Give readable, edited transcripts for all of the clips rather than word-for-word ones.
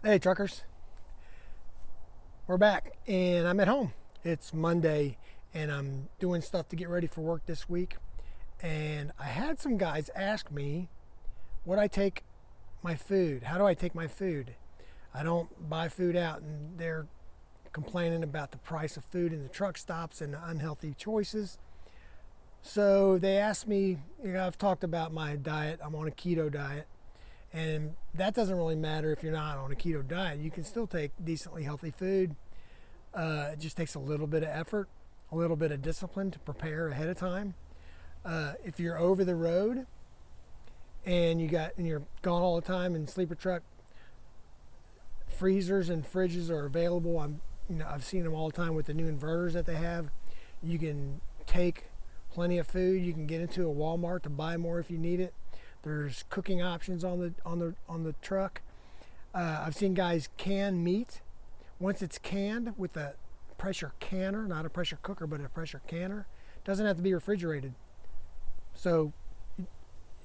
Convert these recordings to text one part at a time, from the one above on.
Hey truckers, we're back and I'm at home. It's Monday and I'm doing stuff to get ready for work this week. And I had some guys ask me what I take my food. How do I take my food? I don't buy food out, and they're complaining about the price of food in the truck stops and the unhealthy choices. So they asked me, I've talked about my diet. I'm on a keto diet. And that doesn't really matter if you're not on a keto diet. You can still take decently healthy food. It just takes a little bit of effort, a little bit of discipline to prepare ahead of time. If you're over the road and you're gone all the time in sleeper truck, freezers and fridges are available. I've seen them all the time with the new inverters that they have. You can take plenty of food. You can get into a Walmart to buy more if you need it. There's cooking options on the truck. I've seen guys can meat. Once it's canned with a pressure canner, not a pressure cooker, but a pressure canner, it doesn't have to be refrigerated. So you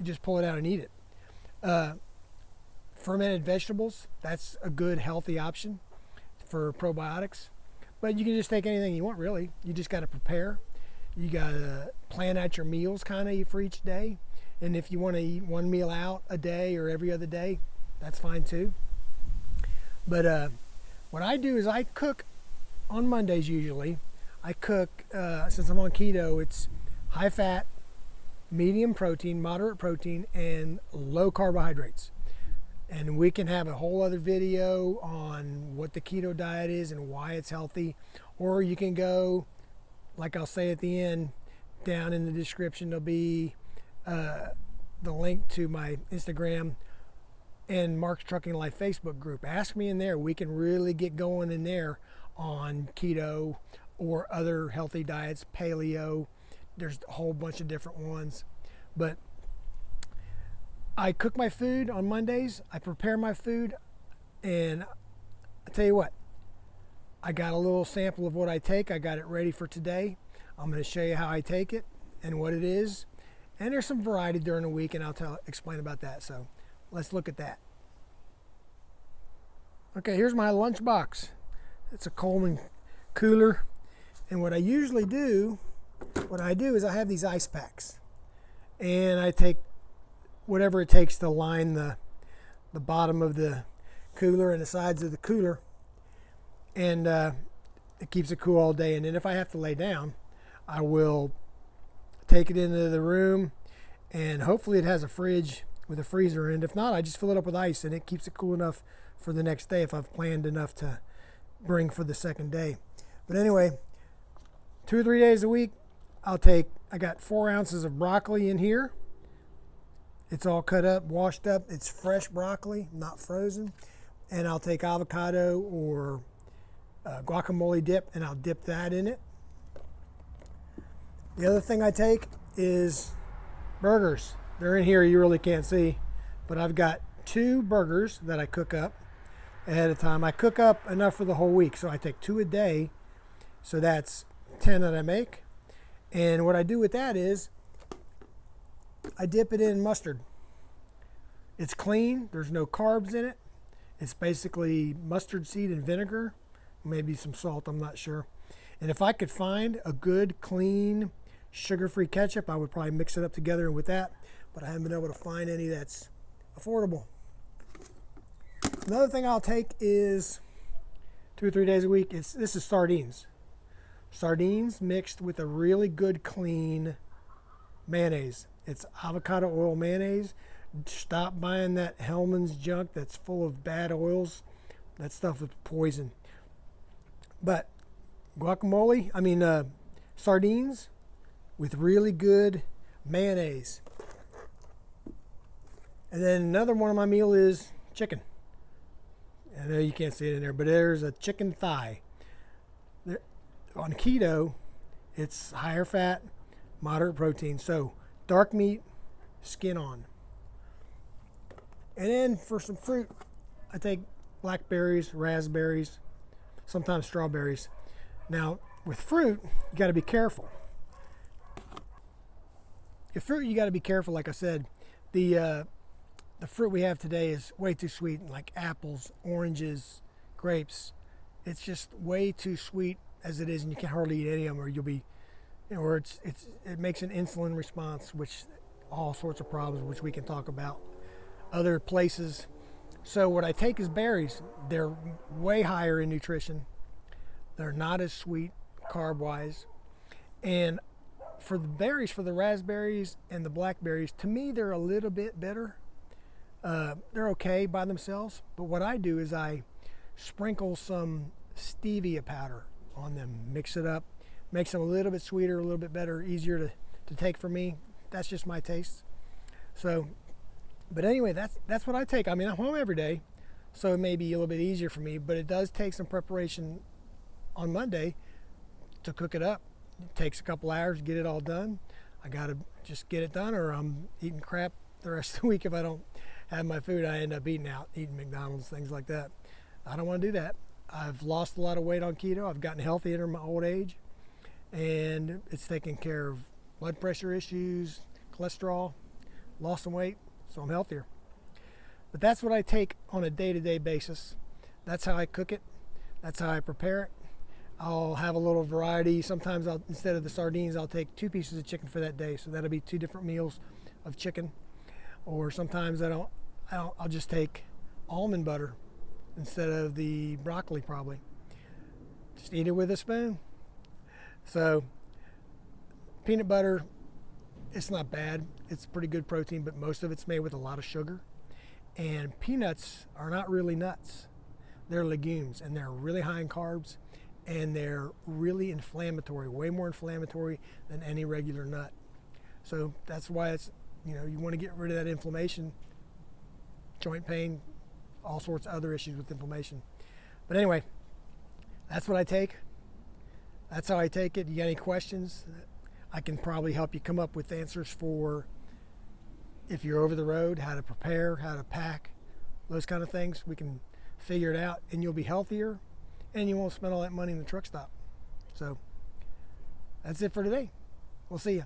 just pull it out and eat it. Fermented vegetables, that's a good healthy option for probiotics. But you can just take anything you want, really. You just got to prepare. You got to plan out your meals kind of for each day. And if you want to eat one meal out a day or every other day, that's fine too. But what I do is I cook on Mondays usually. I cook, since I'm on keto, it's high fat, medium protein, moderate protein, and low carbohydrates. And we can have a whole other video on what the keto diet is and why it's healthy. Or you can go, like I'll say at the end, down in the description, there'll be the link to my Instagram and Mark's Trucking Life Facebook group. Ask me in there. We can really get going in there on keto or other healthy diets, paleo. There's a whole bunch of different ones. But I cook my food on Mondays. I prepare my food. And I tell you what, I got a little sample of what I take. I got it ready for today. I'm going to show you how I take it and what it is. And there's some variety during the week, and I'll explain about that. So let's look at that. Okay, here's my lunch box. It's a Coleman cooler. And what I usually do, is I have these ice packs. And I take whatever it takes to line the bottom of the cooler and the sides of the cooler. And it keeps it cool all day. And then if I have to lay down, I will take it into the room, and hopefully it has a fridge with a freezer in it. If not, I just fill it up with ice, and it keeps it cool enough for the next day if I've planned enough to bring for the second day. But anyway, 2 or 3 days a week, I got 4 ounces of broccoli in here. It's all cut up, washed up. It's fresh broccoli, not frozen. And I'll take avocado or guacamole dip, and I'll dip that in it. The other thing I take is burgers. They're in here, you really can't see, but I've got 2 burgers that I cook up ahead of time. I cook up enough for the whole week, so I take 2 a day, so that's 10 that I make. And what I do with that is I dip it in mustard. It's clean, there's no carbs in it. It's basically mustard seed and vinegar, maybe some salt, I'm not sure. And if I could find a good, clean, sugar-free ketchup, I would probably mix it up together with that, but I haven't been able to find any that's affordable. Another thing I'll take is 2 or 3 days a week. This is sardines. Sardines mixed with a really good, clean mayonnaise. It's avocado oil mayonnaise. Stop buying that Hellmann's junk that's full of bad oils. That stuff is poison. But sardines with really good mayonnaise. And then another one of my meal is chicken. I know you can't see it in there, but there's a chicken thigh. On keto, it's higher fat, moderate protein. So dark meat, skin on. And then for some fruit, I take blackberries, raspberries, sometimes strawberries. Now, with fruit, you got to be careful. With fruit, you got to be careful, like I said. The the fruit we have today is way too sweet, like apples, oranges, grapes. It's just way too sweet as it is, and you can hardly eat any of them, or you'll be, or it makes an insulin response, which all sorts of problems, which we can talk about other places. So what I take is berries. They're way higher in nutrition. They're not as sweet carb wise, and for the berries, for the raspberries and the blackberries, to me they're a little bit bitter. They're okay by themselves, but what I do is I sprinkle some stevia powder on them, mix it up, makes them a little bit sweeter, a little bit better, easier to take for me. That's just my taste. So, but anyway, that's what I take. I mean, I'm home every day, so it may be a little bit easier for me, but it does take some preparation on Monday to cook it up. It takes a couple hours to get it all done. I gotta just get it done, or I'm eating crap the rest of the week. If I don't have my food, I end up eating out, eating McDonald's, things like that. I don't want to do that. I've lost a lot of weight on keto. I've gotten healthier in my old age, and it's taking care of blood pressure issues, cholesterol, lost some weight, so I'm healthier. But that's what I take on a day-to-day basis. That's how I cook it. That's how I prepare it. I'll have a little variety. Sometimes instead of the sardines, I'll take 2 pieces of chicken for that day. So that'll be 2 different meals of chicken. Or sometimes I'll just take almond butter instead of the broccoli, probably. Just eat it with a spoon. So peanut butter, it's not bad. It's pretty good protein, but most of it's made with a lot of sugar. And peanuts are not really nuts. They're legumes, and they're really high in carbs, and they're really inflammatory, way more inflammatory than any regular nut. So that's why it's, you want to get rid of that inflammation, joint pain, all sorts of other issues with inflammation. But anyway, that's what I take. That's how I take it. You got any questions? I can probably help you come up with answers for if you're over the road, how to prepare, how to pack, those kind of things. We can figure it out, and you'll be healthier, and you won't spend all that money in the truck stop. So that's it for today. We'll see you.